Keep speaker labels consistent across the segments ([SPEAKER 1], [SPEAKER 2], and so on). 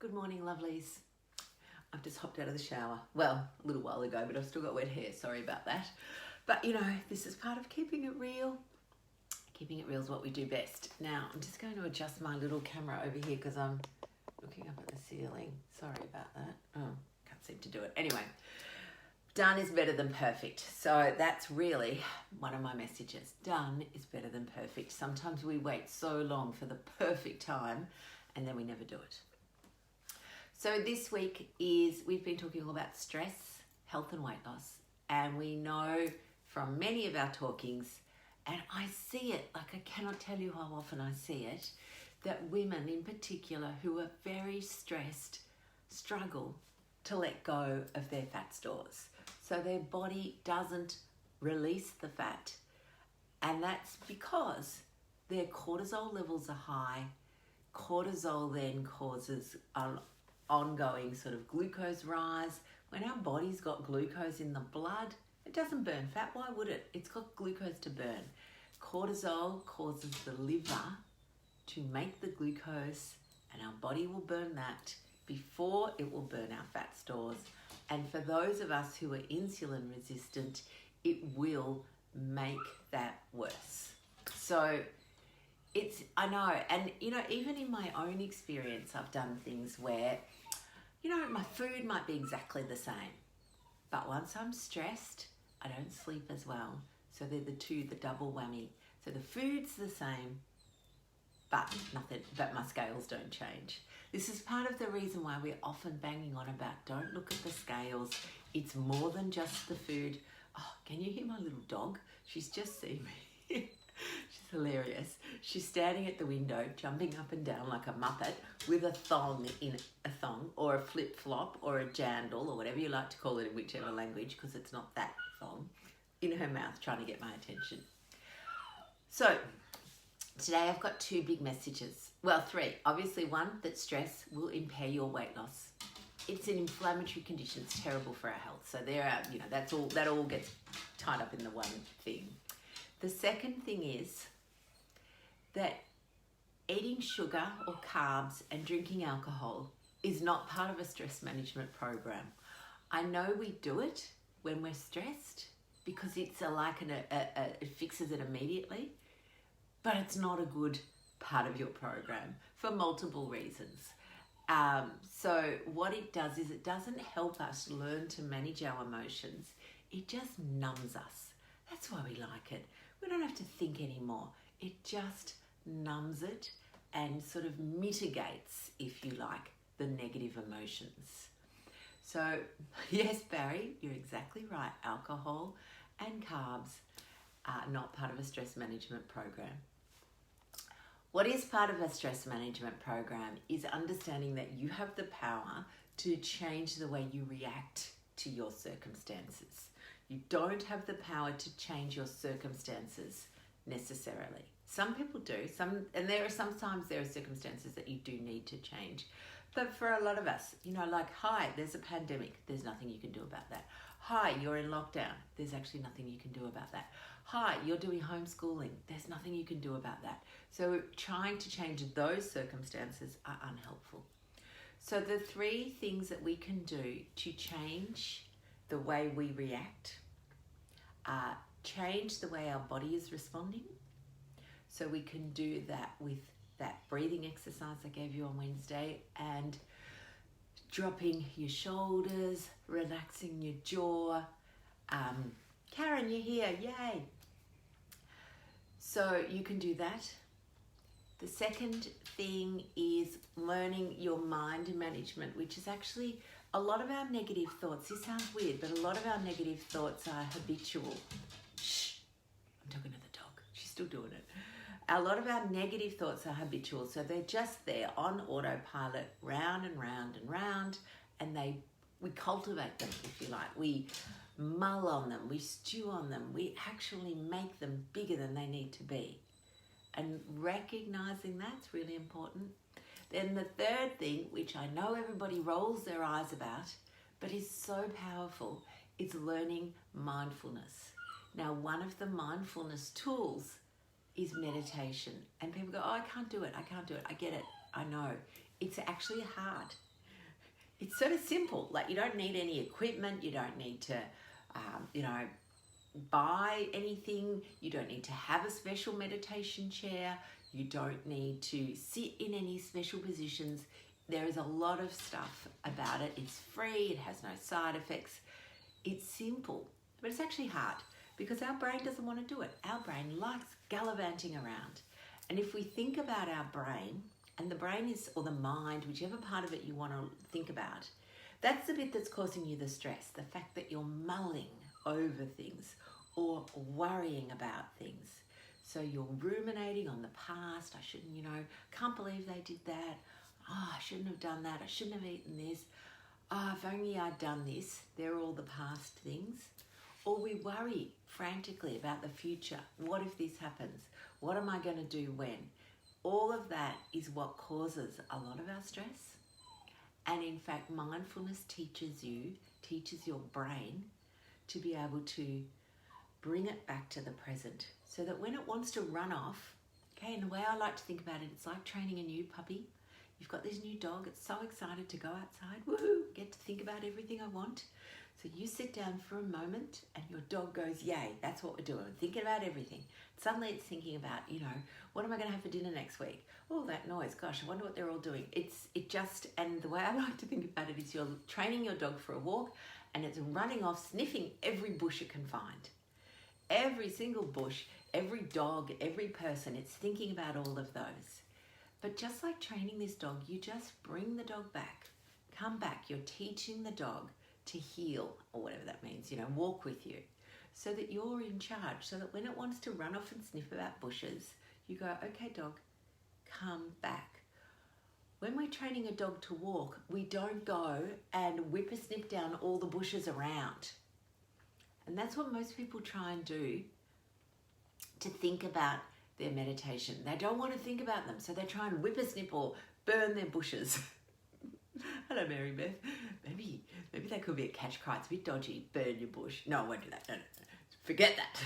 [SPEAKER 1] Good morning, lovelies. I've just hopped out of the shower. Well, a little while ago, but I've still got wet hair. Sorry about that. But you know, this is part of keeping it real. Keeping it real is what we do best. Now, I'm just going to adjust my little camera over here because I'm looking up at the ceiling. Sorry about that. Oh, can't seem to do it. Anyway, done is better than perfect. So that's really one of my messages. Done is better than perfect. Sometimes we wait so long for the perfect time and then we never do it. So this week we've been talking all about stress, health and weight loss. And we know from many of our talkings, and I see it, like I cannot tell you how often I see it, that women in particular who are very stressed struggle to let go of their fat stores. So their body doesn't release the fat. And that's because their cortisol levels are high. Cortisol then causes an ongoing sort of glucose rise. When our body's got glucose in the blood, it doesn't burn fat. Why would it? It's got glucose to burn. Cortisol causes the liver to make the glucose, and our body will burn that before it will burn our fat stores. And for those of us who are insulin resistant, it will make that worse. So I know, and you know, even in my own experience, I've done things where, you know, my food might be exactly the same, but once I'm stressed, I don't sleep as well. So they're the double whammy. So the food's the same, but my scales don't change. This is part of the reason why we're often banging on about don't look at the scales. It's more than just the food. Oh, can you hear my little dog? She's just seen me. She's hilarious. She's standing at the window, jumping up and down like a muppet with a thong or a flip-flop or a jandal or whatever you like to call it in whichever language, because it's not that thong, in her mouth trying to get my attention. So today I've got two big messages. Well, three. Obviously one, that stress will impair your weight loss. It's an inflammatory condition. It's terrible for our health. So that all gets tied up in the one thing. The second thing is that eating sugar or carbs and drinking alcohol is not part of a stress management program. I know we do it when we're stressed because it's it fixes it immediately, but it's not a good part of your program for multiple reasons. So what it does is it doesn't help us learn to manage our emotions. It just numbs us. That's why we like it. We don't have to think anymore. It just numbs it and sort of mitigates, if you like, the negative emotions. So, yes, Barry, you're exactly right. Alcohol and carbs are not part of a stress management program. What is part of a stress management program is understanding that you have the power to change the way you react to your circumstances. You don't have the power to change your circumstances necessarily. Some people do, sometimes there are circumstances that you do need to change. But for a lot of us, you know, like, hi, there's a pandemic, there's nothing you can do about that. Hi, you're in lockdown, there's actually nothing you can do about that. Hi, you're doing homeschooling, there's nothing you can do about that. So trying to change those circumstances are unhelpful. So the three things that we can do to change the way we react, change the way our body is responding. So we can do that with that breathing exercise I gave you on Wednesday, and dropping your shoulders, relaxing your jaw. Karen, you're here, yay. So you can do that. The second thing is learning your mind management, which is actually a lot of our negative thoughts. This sounds weird, but a lot of our negative thoughts are habitual. Shh, I'm talking to the dog. She's still doing it. A lot of our negative thoughts are habitual. So they're just there on autopilot, round and round and round, and we cultivate them, if you like. We mull on them, we stew on them, we actually make them bigger than they need to be. And recognizing that's really important. Then the third thing, which I know everybody rolls their eyes about, but is so powerful, is learning mindfulness. Now, one of the mindfulness tools is meditation. And people go, oh, I can't do it. I get it. I know. It's actually hard. it's sort of simple. Like, you don't need any equipment. You don't need to, buy anything. You don't need to have a special meditation chair. You don't need to sit in any special positions. There is a lot of stuff about it. It's free. It has no side effects. It's simple, but it's actually hard because our brain doesn't want to do it. Our brain likes gallivanting around. And if we think about our brain, and the brain is, or the mind, whichever part of it you want to think about, that's the bit that's causing you the stress, the fact that you're mulling over things or worrying about things. So you're ruminating on the past. I shouldn't, can't believe they did that. Oh, I shouldn't have done that. I shouldn't have eaten this. Oh, if only I'd done this. They're all the past things. Or we worry frantically about the future. What if this happens? What am I going to do when? All of that is what causes a lot of our stress. And in fact, mindfulness teaches your brain to be able to bring it back to the present so that when it wants to run off, okay, and the way I like to think about it, it's like training a new puppy. You've got this new dog, it's so excited to go outside, woohoo, get to think about everything I want. So you sit down for a moment and your dog goes, yay, that's what we're doing, we're thinking about everything. Suddenly it's thinking about, what am I going to have for dinner next week? Oh, that noise, gosh, I wonder what they're all doing. And the way I like to think about it is you're training your dog for a walk and it's running off, sniffing every bush it can find. Every single bush, every dog, every person, it's thinking about all of those. But just like training this dog, you just bring the dog back, come back. You're teaching the dog to heel, or whatever that means, walk with you, so that you're in charge, so that when it wants to run off and sniff about bushes, you go, okay, dog, come back. When we're training a dog to walk, we don't go and whippersnip down all the bushes around. And that's what most people try and do to think about their meditation. They don't want to think about them, so they try and whippersnip or burn their bushes. Hello, Mary Beth. Maybe that could be a catch cry. It's a bit dodgy. Burn your bush. No, I won't do that. No. Forget that.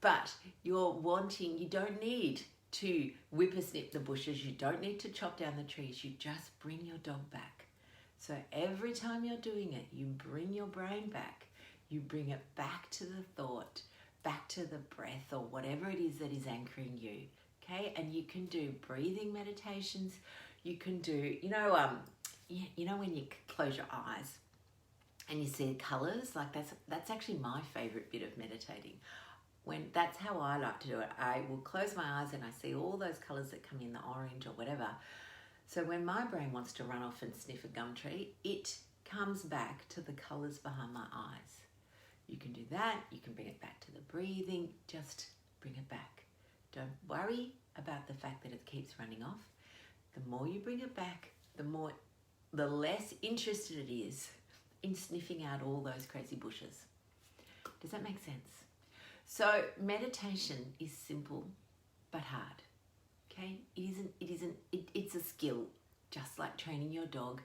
[SPEAKER 1] But you don't need to whippersnip the bushes. You don't need to chop down the trees. You just bring your dog back. So every time you're doing it, you bring your brain back. You bring it back to the thought, back to the breath or whatever it is that is anchoring you, okay? And you can do breathing meditations. You can do, when you close your eyes and you see colours, like that's actually my favourite bit of meditating. That's how I like to do it. I will close my eyes and I see all those colours that come in, the orange or whatever. So when my brain wants to run off and sniff a gum tree, it comes back to the colours behind my eyes. You can do that. You can bring it back to the breathing. Just bring it back. Don't worry about the fact that it keeps running off. The more you bring it back, the less interested it is in sniffing out all those crazy bushes. Does that make sense? So meditation is simple but hard. Okay? It's a skill, just like training your dog.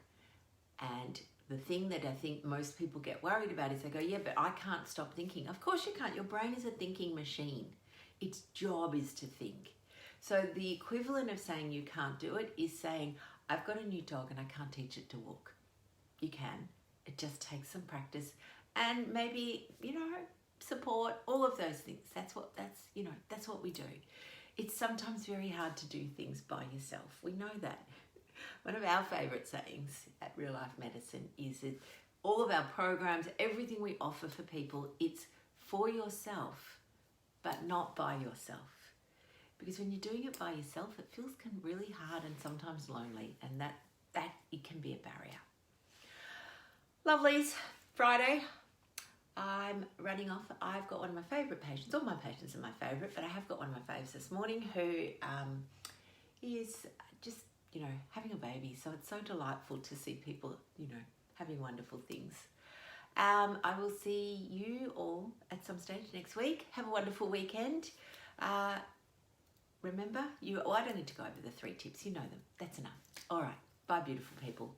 [SPEAKER 1] And the thing that I think most people get worried about is they go, yeah, but I can't stop thinking. Of course you can't. Your brain is a thinking machine. Its job is to think. So the equivalent of saying you can't do it is saying, I've got a new dog and I can't teach it to walk. You can. It just takes some practice and maybe, support, all of those things. That's what we do. It's sometimes very hard to do things by yourself. We know that. One of our favourite sayings at Real Life Medicine is that all of our programs, everything we offer for people, it's for yourself, but not by yourself. Because when you're doing it by yourself, it feels really hard and sometimes lonely, and that it can be a barrier. Lovelies, Friday, I'm running off. I've got one of my favourite patients. All my patients are my favourite, but I have got one of my faves this morning who is just, having a baby. So it's so delightful to see people, having wonderful things. I will see you all at some stage next week. Have a wonderful weekend. Remember, I don't need to go over the 3 tips. You know them. That's enough. All right. Bye, beautiful people.